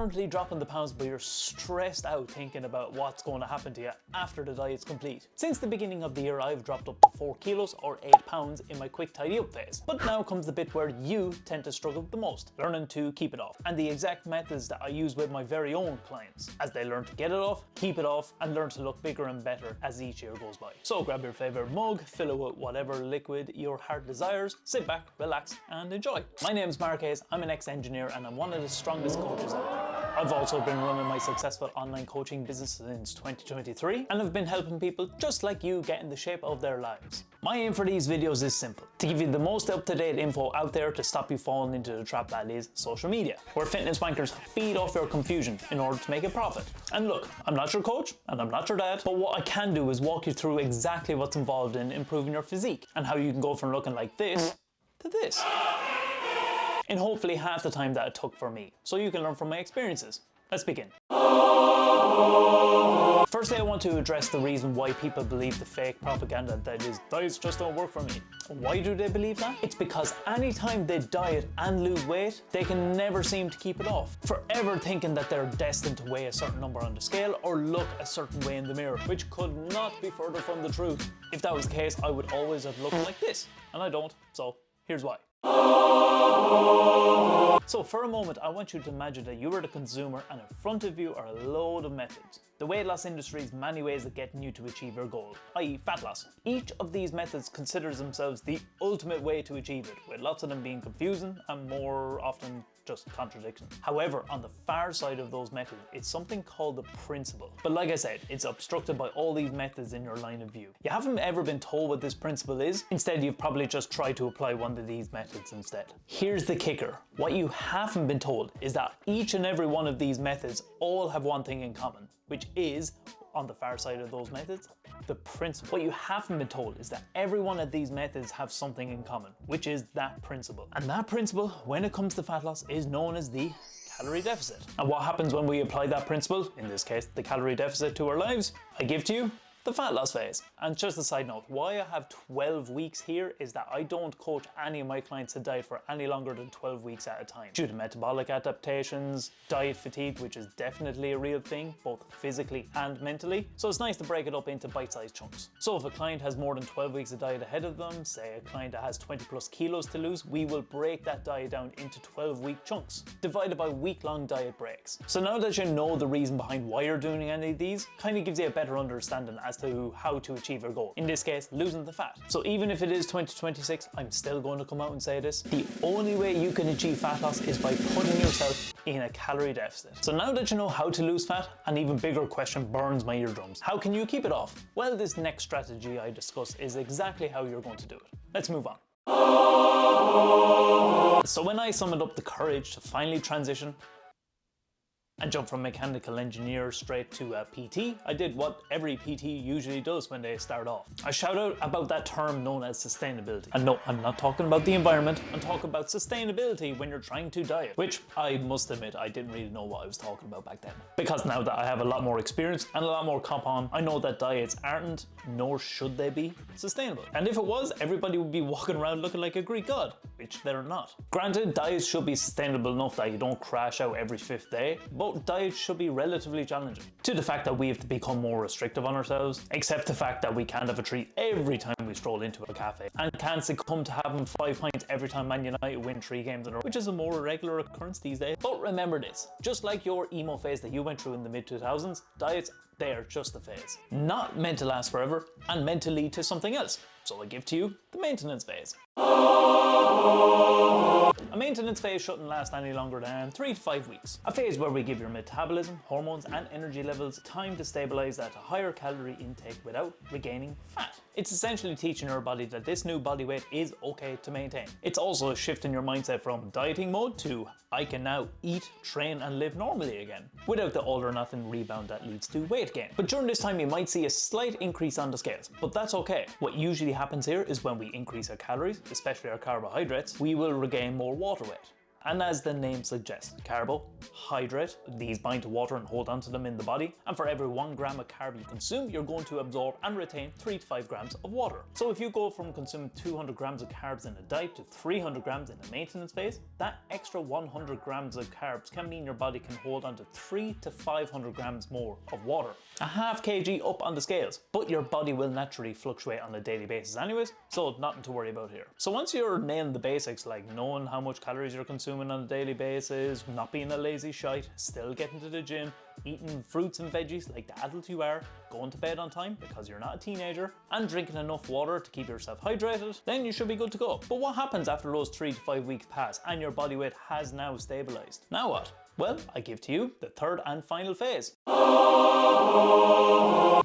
currently dropping the pounds but you're stressed out thinking about what's going to happen to you after the diet's complete. Since the beginning of the year I've dropped up to 4 kilos or 8 pounds in my quick tidy up phase. But now comes the bit where you tend to struggle the most, learning to keep it off, and the exact methods that I use with my very own clients as they learn to get it off, keep it off, and learn to look bigger and better as each year goes by. So grab your favorite mug, fill it with whatever liquid your heart desires, sit back, relax, and enjoy. My name's Marquez, I'm an ex-engineer and I'm one of the strongest coaches out there. I've also been running my successful online coaching business since 2023 and have been helping people just like you get in the shape of their lives. My aim for these videos is simple: to give you the most up-to-date info out there to stop you falling into the trap that is social media, where fitness wankers feed off your confusion in order to make a profit. And look, I'm not your coach and I'm not your dad, but what I can do is walk you through exactly what's involved in improving your physique and how you can go from looking like this to this in hopefully half the time that it took for me, so you can learn from my experiences. Let's begin. Firstly, I want to address the reason why people believe the fake propaganda that is, diets just don't work for me. Why do they believe that? It's because anytime they diet and lose weight, they can never seem to keep it off, forever thinking that they're destined to weigh a certain number on the scale or look a certain way in the mirror, which could not be further from the truth. If that was the case, I would always have looked like this, and I don't, so here's why. So for a moment, I want you to imagine that you are the consumer and in front of you are a load of methods. The weight loss industry's many ways of getting you to achieve your goal, i.e. fat loss. Each of these methods considers themselves the ultimate way to achieve it, with lots of them being confusing and more often just contradiction. However, on the far side of those methods, it's something called the principle. But like I said, it's obstructed by all these methods in your line of view. You haven't ever been told what this principle is. Instead, you've probably just tried to apply one of these methods instead. Here's the kicker. What you haven't been told is that each and every one of these methods all have one thing in common, which is, on the far side of those methods, the principle. What you haven't been told is that every one of these methods have something in common, which is that principle. And that principle, when it comes to fat loss, is known as the calorie deficit. And what happens when we apply that principle, in this case the calorie deficit, to our lives? I give to you the fat loss phase. And just a side note, why I have 12 weeks here is that I don't coach any of my clients to diet for any longer than 12 weeks at a time, due to metabolic adaptations, diet fatigue, which is definitely a real thing, both physically and mentally. So it's nice to break it up into bite-sized chunks. So if a client has more than 12 weeks of diet ahead of them, say a client that has 20 plus kilos to lose, we will break that diet down into 12-week chunks, divided by week-long diet breaks. So now that you know the reason behind why you're doing any of these, kind of gives you a better understanding as to how to achieve your goal. In this case, losing the fat. So even if it is 2026, I'm still going to come out and say this: the only way you can achieve fat loss is by putting yourself in a calorie deficit. So now that you know how to lose fat, an even bigger question burns my eardrums. How can you keep it off? Well, this next strategy I discuss is exactly how you're going to do it. Let's move on. So when I summoned up the courage to finally transition and jump from mechanical engineer straight to a PT, I did what every PT usually does when they start off. I shout out about that term known as sustainability. And no, I'm not talking about the environment, I'm talking about sustainability when you're trying to diet, which I must admit I didn't really know what I was talking about back then. Because now that I have a lot more experience and a lot more comp on, I know that diets aren't, nor should they be, sustainable. And if it was, everybody would be walking around looking like a Greek god, which they're not. Granted, diets should be sustainable enough that you don't crash out every 5th day, but diets should be relatively challenging. To the fact that we have to become more restrictive on ourselves, accept the fact that we can't have a treat every time we stroll into a cafe, and can't succumb to having 5 pints every time Man United win 3 games in a row, which is a more regular occurrence these days. But remember this, just like your emo phase that you went through in the mid-2000s, diets, they are just a phase. Not meant to last forever, and meant to lead to something else. So I give to you the maintenance phase. A maintenance phase shouldn't last any longer than 3 to 5 weeks. A phase where we give your metabolism, hormones and energy levels time to stabilize at a higher calorie intake without regaining fat. It's essentially teaching your body that this new body weight is okay to maintain. It's also a shift in your mindset from dieting mode to I can now eat, train and live normally again, without the all or nothing rebound that leads to weight gain. But during this time you might see a slight increase on the scales, but that's okay. What usually happens here is when we increase our calories, especially our carbohydrates, we will regain more water weight. And as the name suggests, carbohydrate, these bind to water and hold onto them in the body. And for every 1 gram of carb you consume, you're going to absorb and retain 3 to 5 grams of water. So if you go from consuming 200 grams of carbs in a diet to 300 grams in a maintenance phase, that extra 100 grams of carbs can mean your body can hold on to 3 to 500 grams more of water. A half kg up on the scales, but your body will naturally fluctuate on a daily basis anyways, so nothing to worry about here. So once you're nailing the basics, like knowing how much calories you're consuming on a daily basis, not being a lazy shite, still getting to the gym, eating fruits and veggies like the adult you are, going to bed on time because you're not a teenager, and drinking enough water to keep yourself hydrated, then you should be good to go. But what happens after those 3 to 5 weeks pass and your body weight has now stabilized? Now what? Well, I give to you the third and final phase.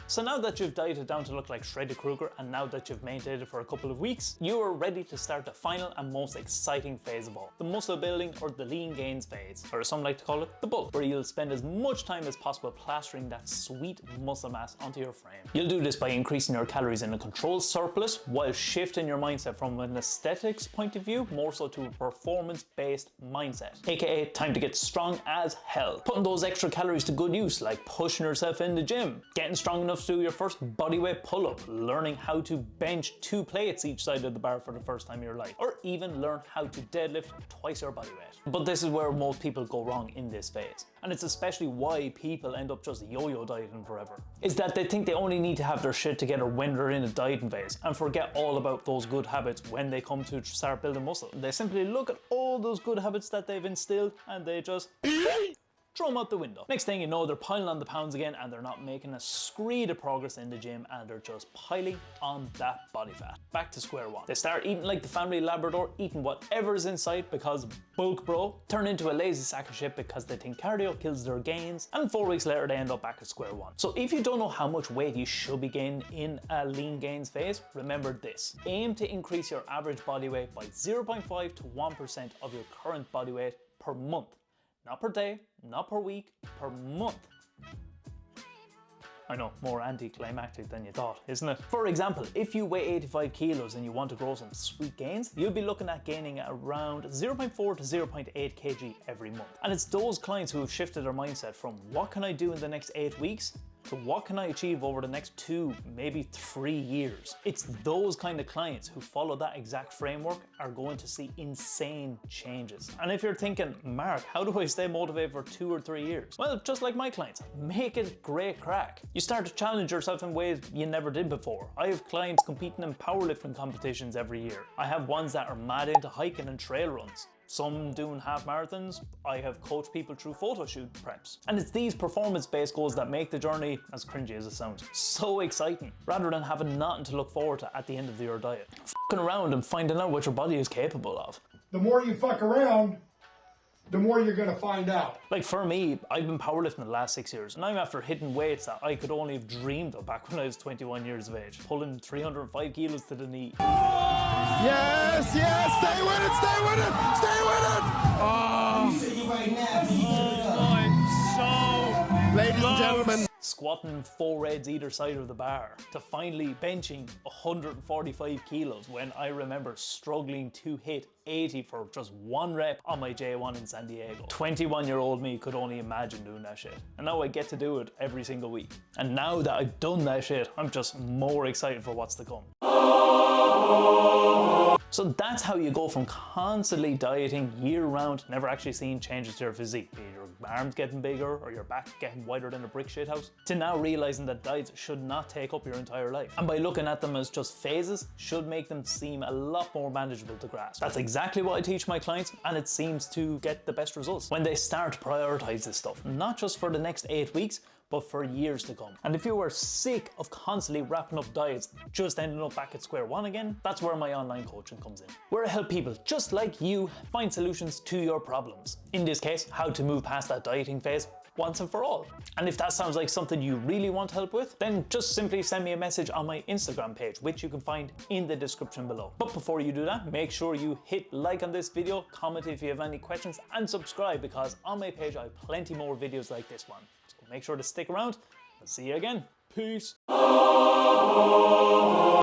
So now that you've dieted down to look like Shredded Kruger, and now that you've maintained it for a couple of weeks, you are ready to start the final and most exciting phase of all, the muscle building or the lean gains phase, or as some like to call it, the bulk, where you'll spend as much time as possible plastering that sweet muscle mass onto your frame. You'll do this by increasing your calories in a controlled surplus while shifting your mindset from an aesthetics point of view more so to a performance-based mindset, aka time to get strong as hell. Putting those extra calories to good use, like pushing yourself in the gym, getting strong enough to do your first bodyweight pull-up, learning how to bench 2 plates each side of the bar for the first time in your life, or even learn how to deadlift twice your body weight. But this is where most people go wrong in this phase. And it's especially why people end up just yo-yo dieting forever, is that they think they only need to have their shit together when they're in a dieting phase and forget all about those good habits when they come to start building muscle. They simply look at all those good habits that they've instilled and they just throw them out the window. Next thing you know, they're piling on the pounds again and they're not making a screed of progress in the gym and they're just piling on that body fat. Back to square one. They start eating like the family Labrador, eating whatever's in sight because bulk bro, turn into a lazy sack of shit because they think cardio kills their gains, and 4 weeks later they end up back at square one. So if you don't know how much weight you should be gaining in a lean gains phase, remember this. Aim to increase your average body weight by 0.5 to 1% of your current body weight per month. Not per day, not per week, per month. I know, more anticlimactic than you thought, isn't it? For example, if you weigh 85 kilos and you want to grow some sweet gains, you'll be looking at gaining around 0.4 to 0.8 kg every month. And it's those clients who have shifted their mindset from what can I do in the next 8 weeks to what can I achieve over the next 2, maybe 3 years. It's those kind of clients who follow that exact framework are going to see insane changes. And if you're thinking, Mark, how do I stay motivated for 2 or 3 years? Well, just like my clients, make it great crack. You start to challenge yourself in ways you never did before. I have clients competing in powerlifting competitions every year. I have ones that are mad into hiking and trail runs. Some doing half marathons. I have coached people through photo shoot preps. And it's these performance-based goals that make the journey, as cringy as it sounds, so exciting, rather than having nothing to look forward to at the end of your diet. Fucking around and finding out what your body is capable of. The more you fuck around, the more you're gonna find out. Like for me, I've been powerlifting the last 6 years, and I'm after hitting weights that I could only have dreamed of back when I was 21 years of age. Pulling 305 kilos to the knee. Yes, yes, stay with it, stay with it, stay with it! Ladies and gentlemen. Squatting 4 reds either side of the bar to finally benching 145 kilos when I remember struggling to hit 80 for just 1 rep on my J1 in San Diego. 21-year-old me could only imagine doing that shit. And now I get to do it every single week. And now that I've done that shit, I'm just more excited for what's to come. So that's how you go from constantly dieting year-round, never actually seeing changes to your physique, be it your arms getting bigger or your back getting wider than a brick shit house, to now realizing that diets should not take up your entire life. And by looking at them as just phases, should make them seem a lot more manageable to grasp. That's exactly what I teach my clients, and it seems to get the best results when they start to prioritize this stuff, not just for the next 8 weeks, but for years to come. And if you are sick of constantly wrapping up diets, just ending up back at square one again, that's where my online coaching comes in. Where I help people just like you find solutions to your problems. In this case, how to move past that dieting phase once and for all. And if that sounds like something you really want help with, then just simply send me a message on my Instagram page, which you can find in the description below. But before you do that, make sure you hit like on this video, comment if you have any questions, and subscribe, because on my page I have plenty more videos like this one. So make sure to stick around. I'll see you again. Peace.